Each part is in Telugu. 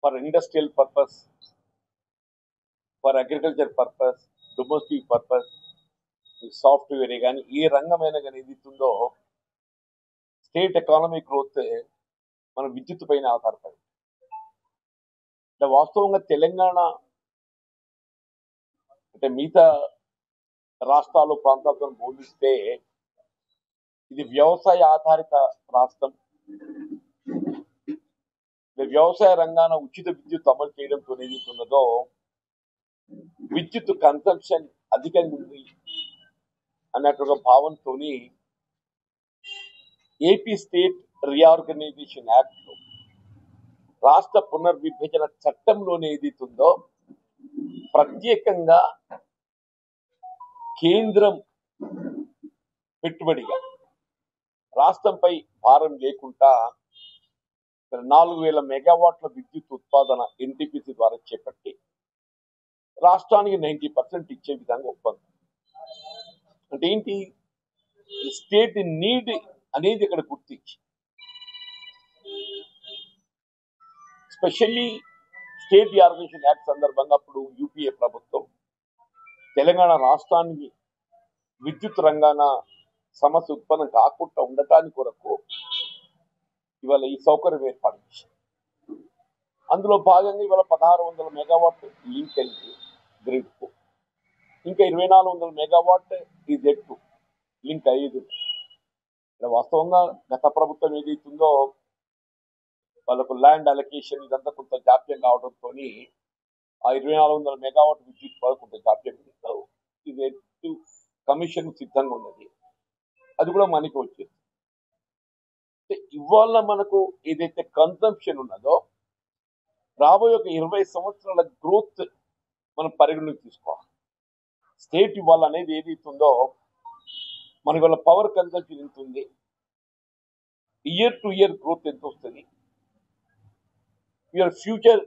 for industrial purpose, for agriculture purpose, domestic purpose, software కానీ ఏ రంగమైనా కానీ ఏదైతుందో స్టేట్ ఎకానమిక్ గ్రోత్ మన విద్యుత్ పైన ఆధారపడి అంటే వాస్తవంగా తెలంగాణ అంటే మిగతా రాష్ట్రాలు ప్రాంతాలతో పోలిస్తే ఇది వ్యవసాయ ఆధారిత రాష్ట్రం. వ్యవసాయ రంగాన ఉచిత విద్యుత్ అమలు చేయడంతో ఏదైతున్నదో విద్యుత్ కన్సంప్షన్ అధికంగా ఉంది అన్నట్టుగా భావంతో ఏపీ స్టేట్ రీఆర్గనైజేషన్ యాక్ట్ లో రాష్ట్ర పునర్విభజన చట్టంలోనే ఏదైతుందో ప్రత్యేకంగా కేంద్రం పెట్టుబడిగా రాష్ట్రంపై భారం లేకుండా 4,000 మెగావాట్ల విద్యుత్ ఉత్పాదన ఎన్టీపీసీ ద్వారా చేపట్టి రాష్ట్రానికి 90% ఇచ్చే విధంగా ఒప్పందం. అంటే ఏంటి, స్టేట్ నీడ్ అనేది ఇక్కడ గుర్తించి స్పెషల్లీ స్టేట్ రీఆర్గనైజేషన్ యాక్ట్ సందర్భంగా అప్పుడు యూపీఏ ప్రభుత్వం తెలంగాణ రాష్ట్రానికి విద్యుత్ రంగాన సమస్య ఉత్పన్నం కాకుండా ఉండటానికి కొరకు ఇవాళ ఈ సౌకర్యం ఏర్పాటు చేశారు. అందులో భాగంగా ఇవాళ 1,600 మెగావాట్ లింక్ అయింది గ్రిడ్ కు, ఇంకా 2,400 మెగావాట్ ఈ జెడ్ కు లింక్ అయ్యేది. వాస్తవంగా గత ప్రభుత్వం ఏదైతుందో వాళ్ళకు ల్యాండ్ అలొకేషన్ ఇదంతా కొంత జాప్యం కావడంతో ఆ 2,400 మెగావాట్ విద్యుత్ కొంత జాప్యం ఇస్తారు. ఇది కమిషన్ సిద్ధంగా ఉన్నది, అది కూడా మనకి వచ్చేది. ఇవాళ మనకు ఏదైతే కన్సంప్షన్ ఉన్నదో రాబోయే ఒక 20 సంవత్సరాల గ్రోత్ మనం పరిగణలోకి తీసుకోవాలి. స్టేట్ ఇవాళ అనేది ఏదైతుందో మనకి వాళ్ళ పవర్ కన్సంప్షన్ ఎంత ఉంది, ఇయర్ టు ఇయర్ గ్రోత్ ఎంత వస్తుంది, ఇయర్ ఫ్యూచర్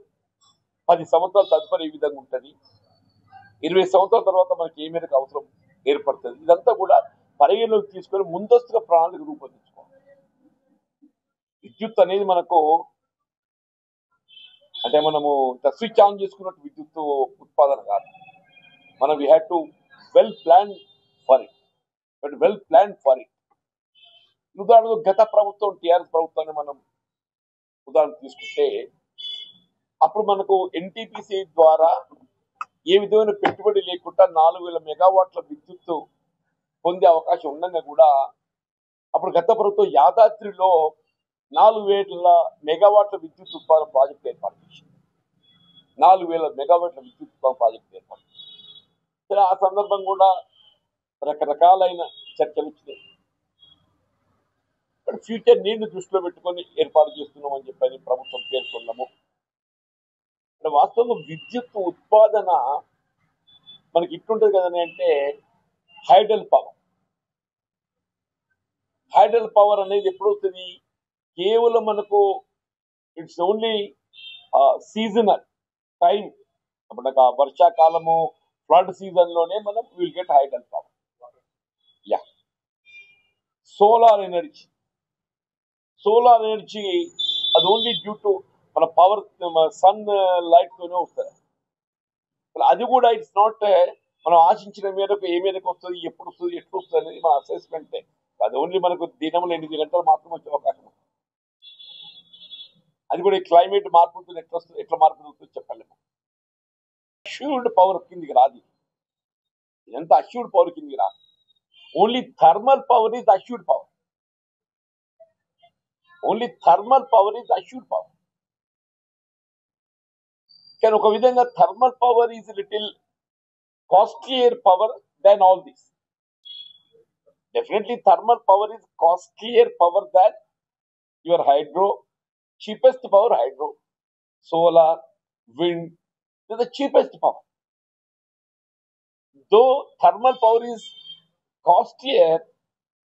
10 సంవత్సరాల తదుపరి ఏ విధంగా ఉంటుంది, 20 సంవత్సరాల తర్వాత మనకి ఏ మేరకు అవసరం ఏర్పడుతుంది, ఇదంతా కూడా పరిగణలోకి తీసుకొని ముందస్తుగా ప్రణాళిక రూపొందించుకోవాలి. విద్యుత్ అనేది మనకు అంటే మనము స్విచ్ ఆన్ చేసుకున్నట్టు విద్యుత్ ఉత్పాదన కాదు. మనం we had to well plan for it, but well plan for it. ఉదాహరణకు గత ప్రభుత్వం టీఆర్ఎస్ ప్రభుత్వాన్ని మనం ఉదాహరణ తీసుకుంటే అప్పుడు మనకు ఎన్టీపీసీ ద్వారా ఏ విధమైన పెట్టుబడి లేకుండా 4,000 మెగావాట్ల విద్యుత్ పొందే అవకాశం ఉండగా కూడా అప్పుడు గత ప్రభుత్వం యాదాద్రిలో 4,000 మెగావాట్ల విద్యుత్ ఉత్పాదన ప్రాజెక్టు ఏర్పాటు చేసింది. 4,000 మెగావాట్ల విద్యుత్ ఉత్పాదన ప్రాజెక్టు ఏర్పాటు చేసింది. ఆ సందర్భం కూడా రకరకాలైన చర్చలు వచ్చినాయి. ఫ్యూచర్ నీళ్లు దృష్టిలో పెట్టుకొని ఏర్పాటు చేస్తున్నామని చెప్పని ప్రభుత్వం పేర్కొన్నాము. వాస్తవంగా విద్యుత్ ఉత్పాదన మనకి ఇట్లుంటది కదని అంటే హైడల్ పవర్. హైడల్ పవర్ అనేది ఎప్పుడు వస్తుంది, కేవలం మనకు ఇట్స్ ఓన్లీ సీజనల్ టైం. అప్పుడు వర్షాకాలము ఫ్లడ్ సీజన్ లోనే మనం will get hydel power. Yeah, solar energy అది ఓన్లీ డ్యూ టు మన పవర్ సన్ లైట్ తోనే వస్తుంది. అది కూడా ఇట్స్ నాట్ మనం ఆశించిన మేరకు ఏ మేరకు వస్తుంది, ఎప్పుడు వస్తుంది, ఎట్లా వస్తుంది అనేది మన అసెస్మెంట్. అది ఓన్లీ మనకు దినంలో 8 గంటలు మాత్రం వచ్చే అవకాశం ఉంది. అది కూడా క్లైమేట్ మార్పుతో ఎట్లా మార్పు వస్తుందో చెప్పలేము. అష్యూర్డ్ పవర్ కిందికి రాదు, ఇదంతా అష్యూర్డ్ పవర్ కిందికి రాదు. Only thermal power is assured power. కానీ ఒక విధంగా thermal power is little costlier power than all this. Definitely thermal power is costlier power than your hydro. cheapest power hydro, solar, wind, they're the cheapest power. Though thermal power is costlier,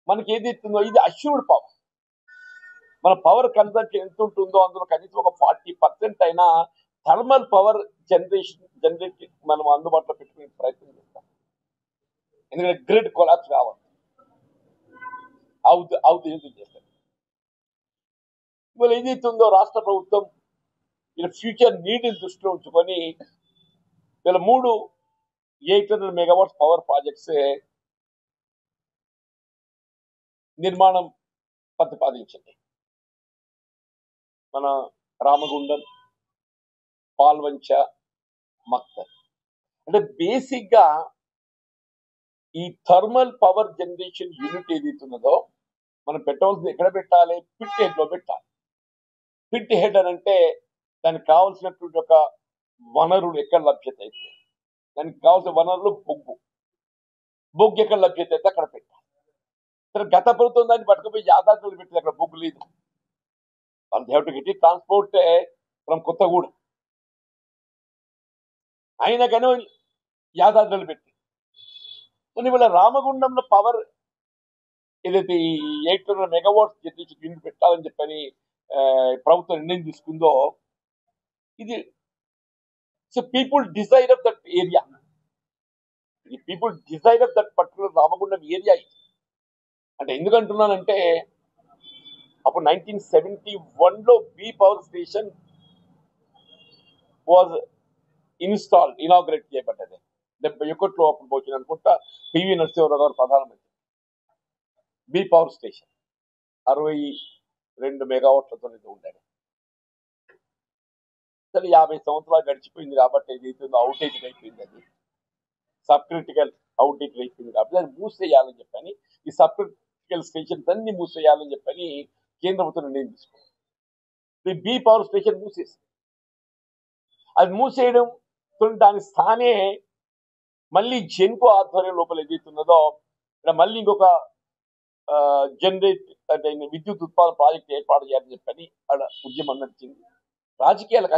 మనకి ఏది ఇస్తుందో ఇది అష్యూర్డ్ పవర్. మన పవర్ కన్సంప్షన్ ఎంత ఉంటుందో అందులో కనీసం ఒక 40% అయినా థర్మల్ పవర్ జనరేట్ మనం అందుబాటులో పెట్టుకునే ప్రయత్నం చేస్తాం. ఎందుకంటే గ్రిడ్ కొలాప్స్ కావాలి, అవుతుంది చేస్తాం. ఇవాళ ఏదైతుందో రాష్ట్ర ప్రభుత్వం వీళ్ళ ఫ్యూచర్ నీడ్ దృష్టిలో ఉంచుకొని వీళ్ళ 3 800 మెగావాట్స్ పవర్ ప్రాజెక్ట్స్ నిర్మాణం ప్రతిపాదించింది. మన రామగుండం, పాల్వంచ, మక్తల్. అంటే బేసిక్ గా ఈ థర్మల్ పవర్ జనరేషన్ యూనిట్ ఏదైతున్నదో మనం పెట్టవలసింది ఎక్కడ పెట్టాలి? పిట్ హెడ్ లో పెట్టాలి. పిట్ హెడ్ అని అంటే దానికి కావాల్సినటువంటి ఒక వనరులు ఎక్కడ లభ్యత అయితే, దానికి కావాల్సిన వనరులు బొగ్గు ఎక్కడ లభ్యత అయితే అక్కడ పెట్టాలి. సరే, గత ప్రభుత్వం దాన్ని పట్టుకుపోయి యాదాద్రిలో పెట్టింది, అక్కడ బొగ్గు లేదు. వాళ్ళు have to get it transport from Kothaguda. అయినా కానీ యాదాద్రిలో పెట్టి ఇవాళ రామగుండంలో పవర్ ఏదైతే ఈ 800 మెగావాట్స్ జనరేషన్ యూనిట్ పెట్టాలని చెప్పని ప్రభుత్వం నిర్ణయం తీసుకుందో, ఇది people desire of that area. ఈ people desire of that particular Ramagundam area. అంటే ఎందుకంటున్నానంటే అప్పుడు 1971 లో B power station was inaugurate చేయబడ్డది. 71లో అప్పుడు పోయింది అనుకుంటా. పివి నరసింహారావు గారు ప్రధానమంత్రి. బి పవర్ స్టేషన్ 62 మెగావాట్లతో ఉండేది. సరే, 50 సంవత్సరాలు గడిచిపోయింది కాబట్టి ఏదైతుందో అవుటేజ్ అయిపోయింది. అది సబ్ క్రిటికల్ అవుటేజ్ అయిపోయింది కాబట్టి దాన్ని మూసేయాలని చెప్పని, ఈ సబ్ క్రిటికల్ స్టేషన్స్ అన్ని మూసేయాలని చెప్పని కేంద్ర ప్రభుత్వం నిర్ణయం తీసుకుంది. ఈ బి పవర్ స్టేషన్ మూసేసి, అది మూసేయడం దాని స్థానే మళ్ళీ జెన్కో ఆధ్వర్యం లోపల ఏదైతున్నదో ఇక్కడ మళ్ళీ ఇంకొక జనరేట్ అంటే విద్యుత్ ఉత్పాదన ప్రాజెక్ట్ ఏర్పాటు చేయాలని చెప్పని అక్కడ ఉద్యమం నడిచింది. రాజకీయాలకు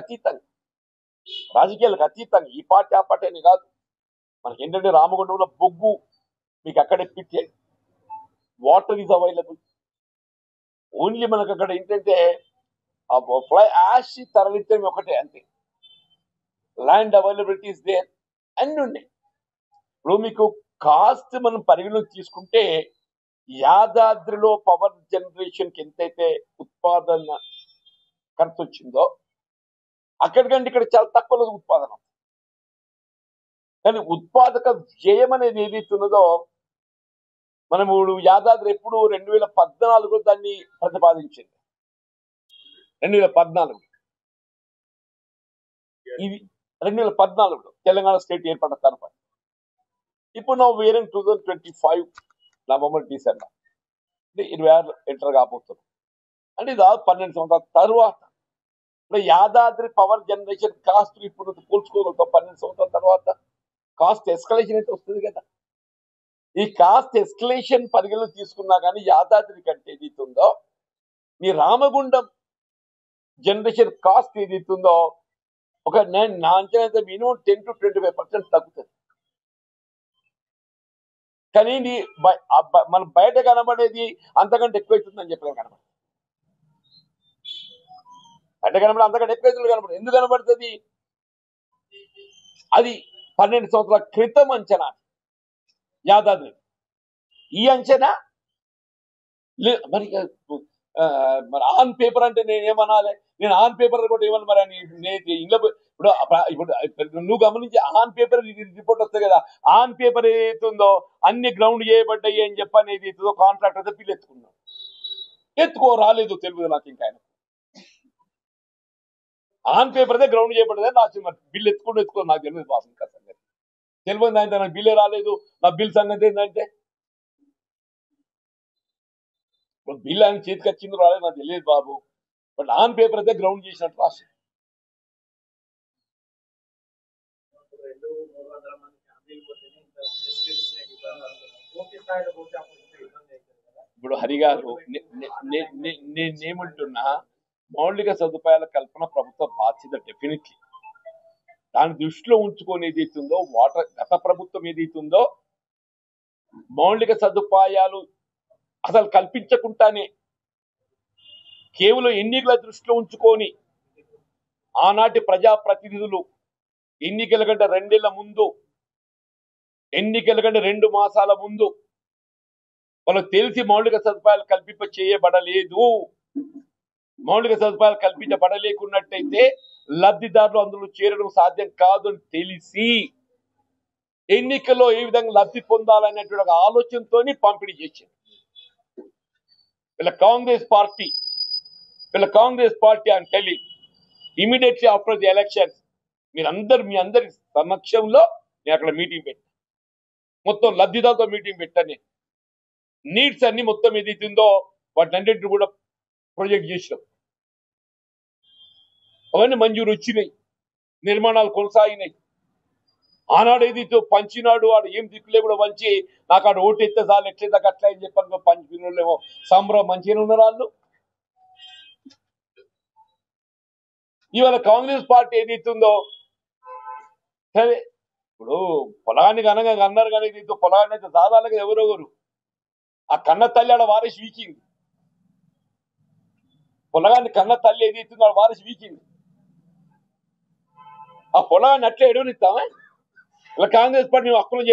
అతీతంగా ఈ పార్టీ ఆ పార్టీ అని కాదు. మనకి ఏంటంటే రామగుండంలో బొగ్గు మీకు అక్కడే pit, water is available. Only మనకు అక్కడ ఏంటంటే ఫ్లై యాష్ తరలించడం ఒకటే, అంతే. ల్యాండ్ అవైలబిలిటీ ఇస్ దేర్, అన్ని ఉన్నాయి. ఇప్పుడు మీకు కాస్ట్ మనం పరిగణలోకి తీసుకుంటే యాదాద్రిలో పవర్ జనరేషన్ కి ఎంతైతే ఉత్పాదన ఖర్చు వచ్చిందో అక్కడికంటే ఇక్కడ చాలా తక్కువ ఉత్పాదన. కానీ ఉత్పాదక వ్యయం అనేది ఏదైతున్నదో మనము యాదాద్రి ఎప్పుడు 2014 దాన్ని ప్రతిపాదించింది. 2014 ఇది 2014 తెలంగాణ స్టేట్ ఏర్పడిన తర్వాత. ఇప్పుడు ನಾವು వేరే 2025 నవంబర్ డిసెంబర్ అంటే 26 ఎంటర్ కాబోతున్నాం. అంటే దాదాపు 12 సంవత్సరాల తర్వాత యాదాద్రి పవర్ జనరేషన్ కాస్ట్ ఇప్పుడు పోల్చుకోగలుగుతాం. 12 సంవత్సరాల తర్వాత కాస్ట్ ఎస్కలేషన్ అయితే వస్తుంది కదా. ఈ కాస్ట్ ఎస్కలేషన్ పరిగణలో తీసుకున్నా కానీ యాదాద్రి కంటే ఏదైతుందో ఈ రామగుండం జనరేషన్ కాస్ట్ ఏదైతుందో ఒక నా అంచనా మినిమం 10 to 25% తగ్గుతుంది. కానీ మన బయట కనబడేది అంతకంటే ఎక్కువైతుందని చెప్పలేదు. కనబడదు బయట కనబడే అంతకంటే ఎక్కువైతుంది కనబడదు. ఎందుకు కనబడుతుంది? అది 12 సంవత్సరాల క్రితం అంచనా యాదాద్రి. ఈ అంచనా మరి ఆన్ పేపర్ అంటే నేను ఏమనాలి? నేను ఆన్ పేపర్ కూడా ఏమన్నా మరి ఇంట్లో ఇప్పుడు నువ్వు గమనించి ఆన్ పేపర్ రిపోర్ట్ వస్తాయి కదా. ఆన్ పేపర్ ఏదైతుందో అన్ని గ్రౌండ్ చేయబడ్డాయి అని చెప్పని ఏదైతుందో కాంట్రాక్టర్ అయితే బిల్లు ఎత్తుకో రాలేదు తెలియదు నాకు. ఇంకా ఆయన ఆన్ పేపర్ అయితే గ్రౌండ్ చేయబడ్డదే నాకు బిల్లు ఎత్తుకో నాకు తెలియదు బాబు. ఇంకా సంగతి తెలియదు ఆయన, నాకు బిల్లే రాలేదు. నా బిల్ సంగతి ఏంటంటే బిల్ ఆయన చేతికి వచ్చిందో రాలేదు నాకు తెలియదు బాబు. బట్ ఆన్ పేపర్ అయితే గ్రౌండ్ చేసినట్టు రాసి ఇప్పుడు హరిగారు నేనేమంటున్నా, మౌలిక సదుపాయాల కల్పన ప్రభుత్వ బాధ్యత డెఫినెట్లీ. దాని దృష్టిలో ఉంచుకొని ఏదైతుందో గత ప్రభుత్వం ఏదైతుందో మౌలిక సదుపాయాలు అసలు కల్పించకుండానే కేవలం ఎన్నికల దృష్టిలో ఉంచుకొని ఆనాటి ప్రజాప్రతినిధులు ఎన్నికల కంటే 2 ఏళ్ల ముందు, ఎన్నికల కంటే 2 మాసాల ముందు వాళ్ళకి తెలిసి మౌలిక సదుపాయాలు చేయబడలేదు. మౌలిక సదుపాయాలు కల్పించబడలేకున్నట్టయితే లబ్ధిదారులు అందులో చేరడం సాధ్యం కాదు అని తెలిసి ఎన్నికల్లో ఏ విధంగా లబ్ధి పొందాలనేటువంటి ఒక ఆలోచనతో పంపిణీ చేశారు. వీళ్ళ కాంగ్రెస్ పార్టీ అని టెలి ఇమీడియట్లీ ఆఫ్టర్ ది ఎలక్షన్స్ మీ అందరి సమక్షంలో నేను అక్కడ మీటింగ్ పెట్టాను. మొత్తం లబ్ధిదారులతో మీటింగ్ పెట్టాను. నీడ్స్ అన్ని మొత్తం ఏదైతుందో వాటిని అన్నింటిని కూడా ప్రొజెక్ట్ చేసినాం. అవన్నీ మంజూరు వచ్చినాయి, నిర్మాణాలు కొనసాగినాయి. ఆనాడు ఏదైతే పంచినాడు వాడు ఏం దిక్కులే కూడా పంచి నాకు ఆడు ఓటు ఎత్తే చాలు ఎట్లయితే అట్లా అని చెప్పాను. పంచినోళ్ళేమో సంబరం మంచిగానే ఉన్నారు వాళ్ళు. ఇవాళ కాంగ్రెస్ పార్టీ ఏదైతుందో సరే ఇప్పుడు పొలానికి అనగా అన్నారు కానీ ఏదైతే పొలాన్ని అయితే దాదాలుగా ఎవరెవరు ఆ కన్న తల్లి ఆడ వారేసి వీకింది. పొలగాన్ని కన్న తల్లి ఏదైతుందో ఆడ వారేసి వీకింది. ఆ పొలాన్ని అట్లా ఎడవనిస్తామా? ఇలా కాంగ్రెస్ పార్టీ మేము హక్కును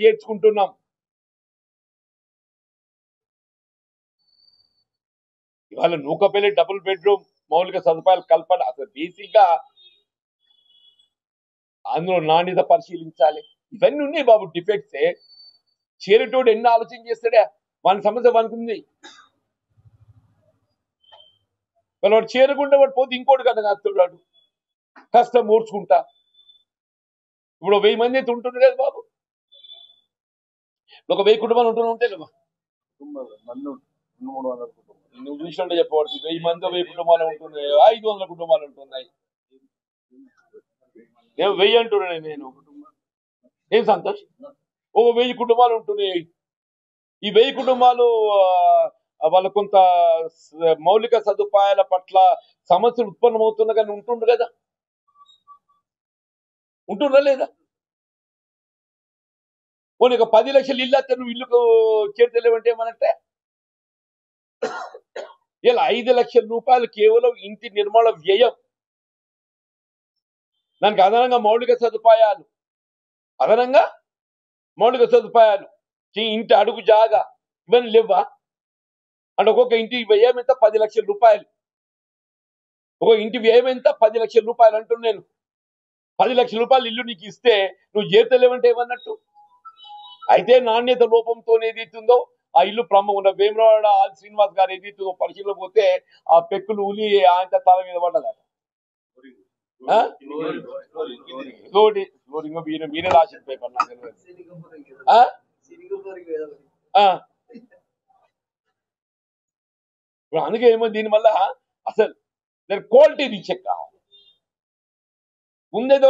చేర్చుకుంటున్నాం. ఇవాళ నూకపల్లి డబుల్ బెడ్రూమ్ మౌలిక సదుపాయాలు కల్పన అసలు బేసిక్గా అందులో నాణ్యత పరిశీలించాలి. ఇవన్నీ ఉన్నాయి బాబు. డిఫెక్ట్సే చేరేటోడు ఎన్ని ఆలోచన చేస్తాడే వాని సమస్య వానికి. వాడు చేరకుండా వాడు పోతే ఇంకోటి కదా కాస్తున్నాడు కష్టం మూర్చుకుంటా. ఇప్పుడు 1000 మంది అయితే ఉంటుంది కదా బాబు. ఒక 1000 కుటుంబాలు ఉంటే కదా నువ్వు చూసినట్టే చెప్పవచ్చు. 1000 మంది 1000 కుటుంబాలు ఉంటున్నాయి, 500 కుటుంబాలు ఉంటున్నాయి. నేను 1000 అంటున్నాను. నేను ఏం సంతోష్ ఒక 1000 కుటుంబాలు ఉంటున్నాయి. ఈ 1000 కుటుంబాలు వాళ్ళ కొంత మౌలిక సదుపాయాల పట్ల సమస్యలు ఉత్పన్నమవుతున్నా కానీ ఉంటుండ్రు కదా, ఉంటుండ్రా లేదా? పోనీ ఒక 10 లక్షలు ఇల్లు అయితే నువ్వు ఇల్లుకు చేర్చలేవంటే ఏమనంటే ఇలా 5 లక్షల రూపాయలు కేవలం ఇంటి నిర్మాణ వ్యయం. దానికి అదనంగా మౌలిక సదుపాయాలు ఇంటి అడుగు జాగా ఇవన్నీ లేవా? అంటే ఒక్కొక్క ఇంటి వ్యయం ఎంత? 10 లక్షల రూపాయలు. ఒక ఇంటి వ్యయం ఎంత? 10 లక్షల రూపాయలు అంటున్నాను నేను. 10 లక్షల రూపాయలు ఇల్లు నీకు ఇస్తే నువ్వు చేర్చలేవంటే ఏమన్నట్టు? అయితే నాణ్యత లోపంతో ఏదైతుందో ఆ ఇల్లు ఉన్న వేమరాడ ఆది శ్రీనివాస్ గారు ఏదైతుందో పరిశీలన పోతే ఆ పెక్కులు ఉలి ఆయన తల మీద పడ్డదట. మీరే రాసిన పేపర్ నాకు ఇప్పుడు అందుకే ఏమో దీనివల్ల అసలు క్వాలిటీ రీచెక్ కావాలి. ముందేదో